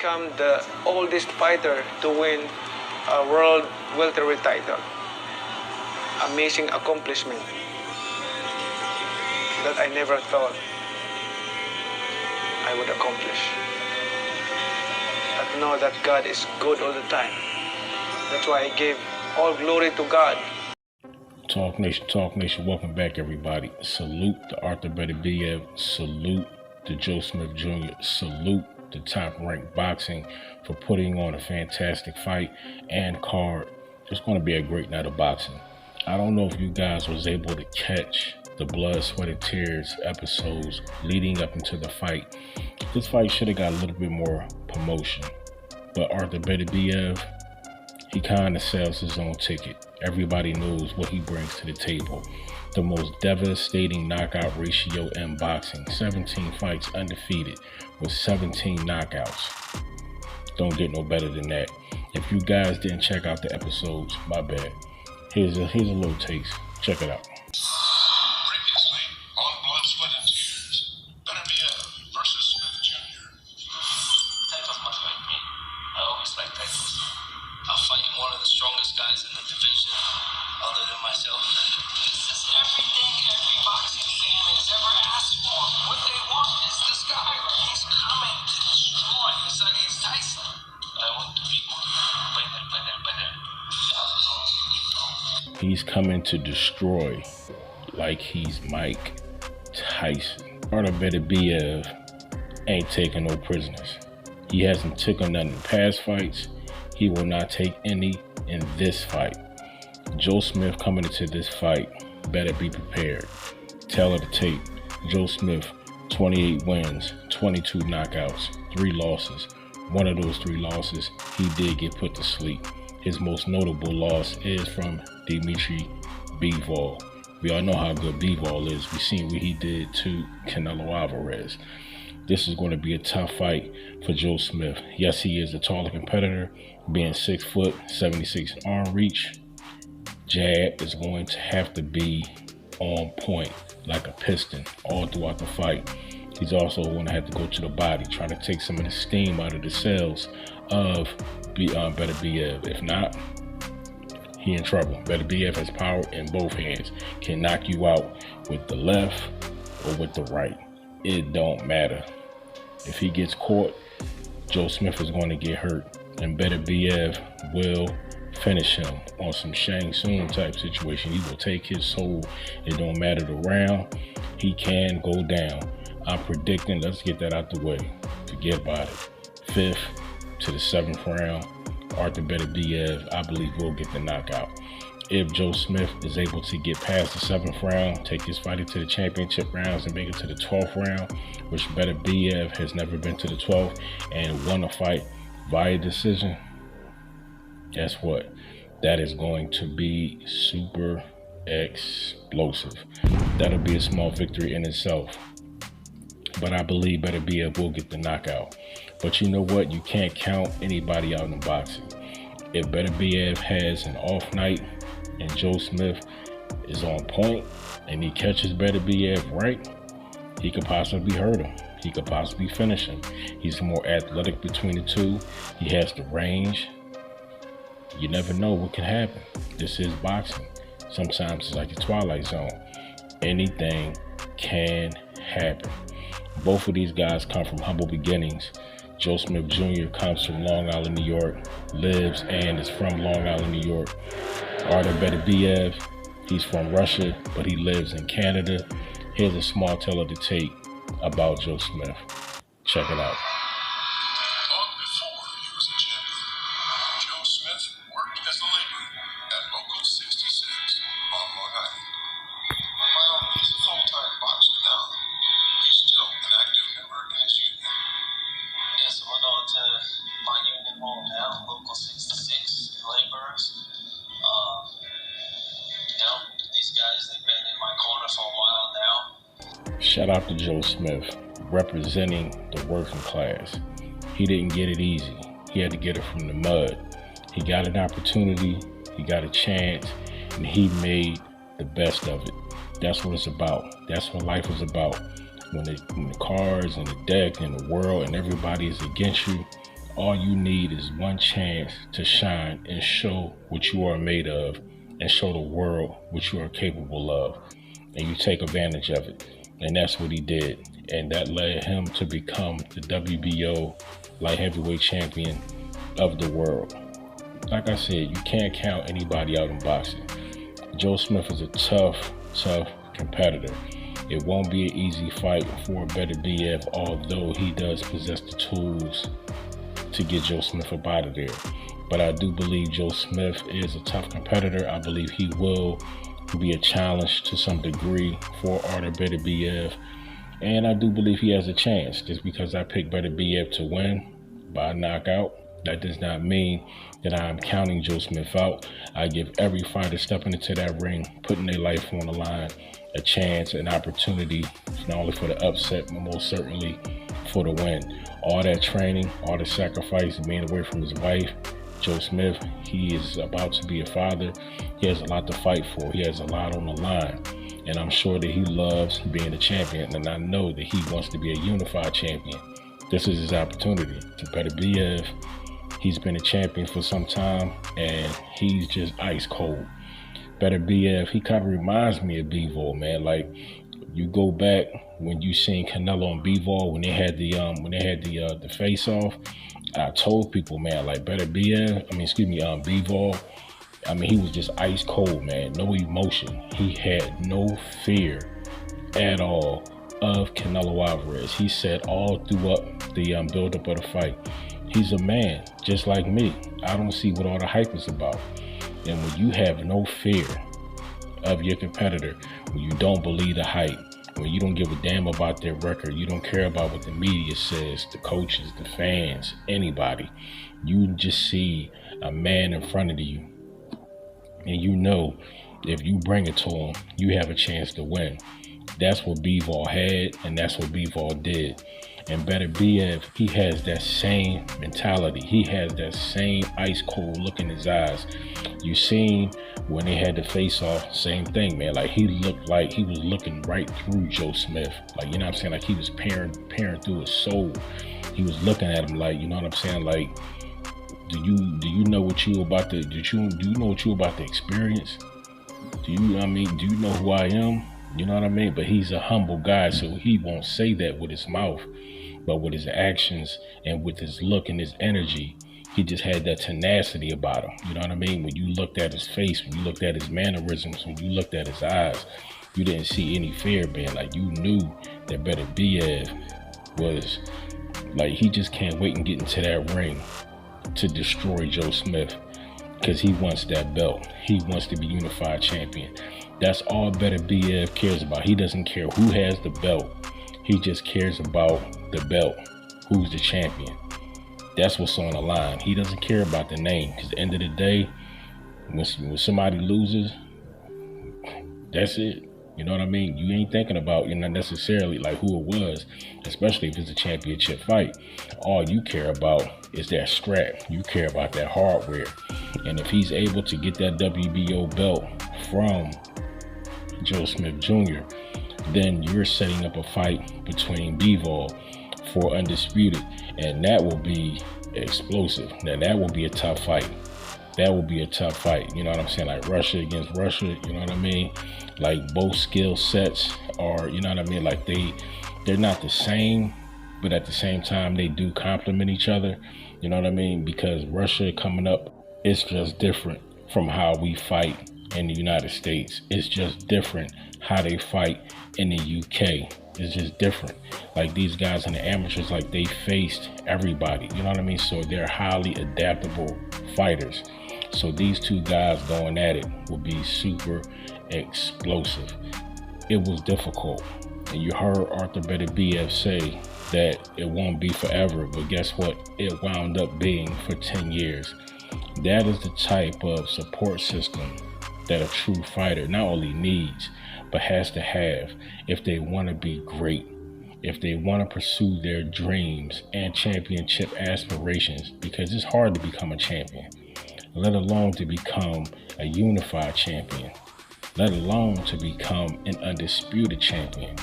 become the oldest fighter to win a world welterweight title. Amazing accomplishment that I never thought I would accomplish. But know that God is good all the time. That's why I gave all glory to God. Talk Nation, welcome back everybody. Salute to Artur Beterbiev, salute to Joe Smith Jr., salute to Top Rank Boxing for putting on a fantastic fight and card. It's going to be a great night of boxing. I don't know if you guys was able to catch the blood, sweat, and tears episodes leading up into the fight. This fight should have got a little bit more promotion, but Artur Beterbiev, he kind of sells his own ticket. Everybody knows what he brings to the table. The most devastating knockout ratio in boxing. 17 fights undefeated with 17 knockouts. Don't get no better than that. If you guys didn't check out the episodes, my bad. Here's a little taste. Check it out. Previously on Blood, Sweat, and Tears, Beterbiev versus Smith Jr. Titles motivate me. I always like titles. I'll fight one of the strongest guys in the division, other than myself. This is everything every boxing fan has ever asked for. What they want is this guy. He's coming to destroy. It's like he's Tyson. I want to beat better. He's coming to destroy like he's Mike Tyson. Artur Beterbiev ain't taking no prisoners. He hasn't taken none in past fights. He will not take any in this fight. Joe Smith coming into this fight better be prepared. Tell of the tape. Joe Smith, 28 wins, 22 knockouts, 3 losses. One of those 3 losses, he did get put to sleep. His most notable loss is from Beterbiev. We all know how good Bivol is. We've seen what he did to Canelo Alvarez. This is going to be a tough fight for Joe Smith. Yes, he is a taller competitor, being 6 foot, 76 arm reach. Jab is going to have to be on point like a piston all throughout the fight. He's also going to have to go to the body, trying to take some of the steam out of the cells of Beterbiev. If not, he in trouble. Beterbiev has power in both hands. Can knock you out with the left or with the right. It don't matter. If he gets caught, Joe Smith is going to get hurt, and Beterbiev will finish him on some Shang Tsung type situation. He will take his soul. It don't matter the round. He can go down. I'm predicting, let's get that out the way. Forget about it. 5th to the 7th round, Artur Beterbiev, I believe, will get the knockout. If Joe Smith is able to get past the 7th round, take his fight into the championship rounds and make it to the 12th round, which Beterbiev has never been to the 12th and won a fight via decision, guess what? That is going to be super explosive. That'll be a small victory in itself. But I believe Beterbiev will get the knockout. But you know what? You can't count anybody out in boxing. If Beterbiev has an off night and Joe Smith is on point and he catches Beterbiev right, he could possibly hurt him. He could possibly finish him. He's more athletic between the two. He has the range. You never know what can happen. This is boxing. Sometimes it's like the Twilight Zone. Anything can happen. Both of these guys come from humble beginnings. Joe Smith Jr. comes from Long Island, New York, lives and is from Long Island, New York. Artur Beterbiev, he's from Russia, but he lives in Canada. Here's a small tale of the tape about Joe Smith. Check it out. Long before he was a champion, Joe Smith worked as a laborer at Local 66 on Long Island. While he's a full-time boxer now, he's still an active member in his union. Yes, we're going to my union home now, Local 66 laborers. These guys, they've been in my corner for a while now. Shout out to Joe Smith, representing the working class. He didn't get it easy. He had to get it from the mud. He got an opportunity, he got a chance, and he made the best of it. That's what it's about. That's what life is about. When the cards and the deck and the world and everybody is against you, All you need is one chance to shine and show what you are made of and show the world what you are capable of. And you take advantage of it. And that's what he did. And that led him to become the WBO light heavyweight champion of the world. Like I said, you can't count anybody out in boxing. Joe Smith is a tough competitor. It won't be an easy fight for Beterbiev, although he does possess the tools to get Joe Smith up out of there. But I do believe Joe Smith is a tough competitor. I believe he will be a challenge to some degree for Artur Beterbiev. And I do believe he has a chance. Just because I picked Beterbiev to win by knockout, that does not mean that I'm counting Joe Smith out. I give every fighter stepping into that ring, putting their life on the line, a chance, an opportunity, not only for the upset, but most certainly for the win. All that training, all the sacrifice, being away from his wife, Joe Smith, he is about to be a father. He has a lot to fight for. He has a lot on the line. And I'm sure that he loves being a champion. And I know that he wants to be a unified champion. This is his opportunity. To Beterbiev, he's been a champion for some time, and he's just ice cold. Beterbiev, he kind of reminds me of Bivol, man. Like, you go back when you seen Canelo and Bivol when they had the face off. I told people, man, like Bivol. I mean, he was just ice cold, man. No emotion. He had no fear at all of Canelo Alvarez. He said all throughout the build-up of the fight, he's a man just like me. I don't see what all the hype is about. And when you have no fear of your competitor, when you don't believe the hype, when you don't give a damn about their record, you don't care about what the media says, the coaches, the fans, anybody, you just see a man in front of you, and you know if you bring it to him, you have a chance to win. That's what Bivol had, and that's what Bivol did. And Beterbiev, he has that same mentality. He has that same ice cold look in his eyes. You seen when they had the face off, same thing, man. Like, he looked like he was looking right through Joe Smith. Like, you know what I'm saying? Like, he was peering through his soul. He was looking at him like, you know what I'm saying? Like, do you know what you about to, do you know what you about to experience? Do you know who I am? You know what I mean? But he's a humble guy, so he won't say that with his mouth, but with his actions and with his look and his energy, he just had that tenacity about him. You know what I mean? When you looked at his face, when you looked at his mannerisms, when you looked at his eyes, you didn't see any fear, man. Like, you knew that Beterbiev was, like, he just can't wait and get into that ring to destroy Joe Smith, because he wants that belt. He wants to be unified champion. That's all Beterbiev cares about. He doesn't care who has the belt. He just cares about the belt. Who's the champion? That's what's on the line. He doesn't care about the name, because at the end of the day, when somebody loses, that's it. You know what I mean? You ain't thinking about, not necessarily like who it was, especially if it's a championship fight. All you care about is that strap. You care about that hardware. And if he's able to get that WBO belt from Joe Smith Jr., then you're setting up a fight between Bivol for undisputed, and that will be explosive. Now, that will be a tough fight. That will be a tough fight. You know what I'm saying? Like Russia against Russia, you know what I mean? Like, both skill sets are, you know what I mean? Like, they're not the same, but at the same time, they do complement each other. You know what I mean? Because Russia coming up, it's just different from how we fight in the United States. It's just different how they fight in the UK. It's just different. Like, these guys in the amateurs, like, they faced everybody. You know what I mean? So they're highly adaptable fighters. So these two guys going at it will be super explosive. It was difficult. And you heard Artur Beterbiev say that it won't be forever, but guess what? It wound up being for 10 years. That is the type of support system that a true fighter not only needs, but has to have if they want to be great, if they want to pursue their dreams and championship aspirations, because it's hard to become a champion, let alone to become a unified champion, let alone to become an undisputed champion.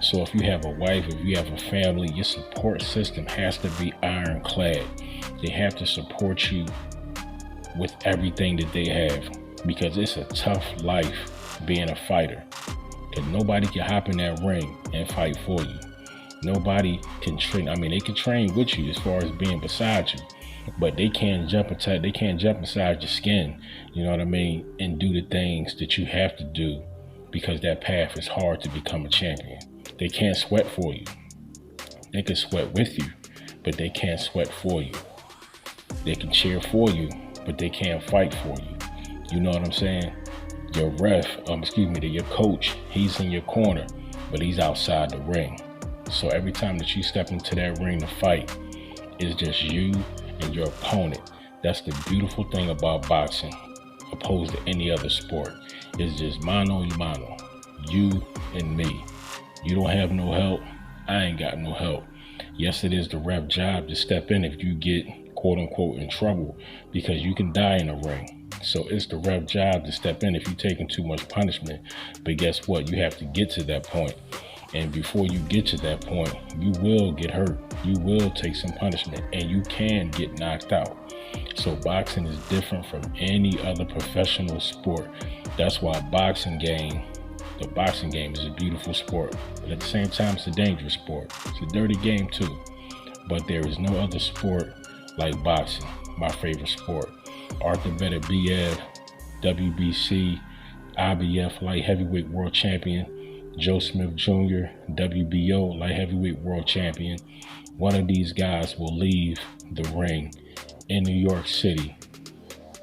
So if you have a wife, if you have a family, your support system has to be ironclad. They have to support you with everything that they have, because it's a tough life being a fighter. Because nobody can hop in that ring and fight for you. Nobody can train. I mean, they can train with you as far as being beside you, but they can't jump inside. They can't jump inside your skin. You know what I mean? And do the things that you have to do, because that path is hard to become a champion. They can't sweat for you. They can sweat with you, but they can't sweat for you. They can cheer for you, but they can't fight for you. You know what I'm saying? Your your coach, he's in your corner, but he's outside the ring. So every time that you step into that ring to fight, it's just you and your opponent. That's the beautiful thing about boxing, opposed to any other sport. It's just mano y mano, you and me. You don't have no help, I ain't got no help. Yes, it is the ref job to step in if you get quote unquote in trouble, because you can die in a ring. So it's the ref job to step in if you're taking too much punishment. But guess what? You have to get to that point. And before you get to that point, you will get hurt. You will take some punishment, and you can get knocked out. So boxing is different from any other professional sport. That's why the boxing game is a beautiful sport. But at the same time, it's a dangerous sport. It's a dirty game too. But there is no other sport like boxing, my favorite sport. Artur Beterbiev, WBC, IBF light heavyweight world champion. Joe Smith Jr., WBO light heavyweight world champion. One of these guys will leave the ring in New York City,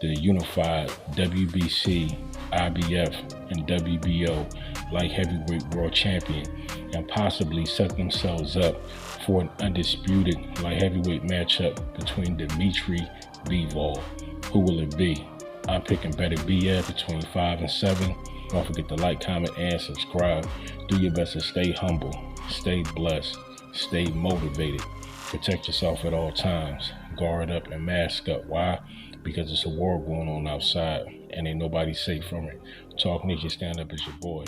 the unified WBC, IBF, and WBO light heavyweight world champion, and possibly set themselves up for an undisputed light heavyweight matchup between Dmitry Bivol. Who will it be? I'm picking Beterbiev between 5 and 7. Don't forget to like, comment, and subscribe. Do your best to stay humble, stay blessed, stay motivated. Protect yourself at all times. Guard up and mask up. Why? Because it's a war going on outside, and ain't nobody safe from it. Talking is your stand up as your boy.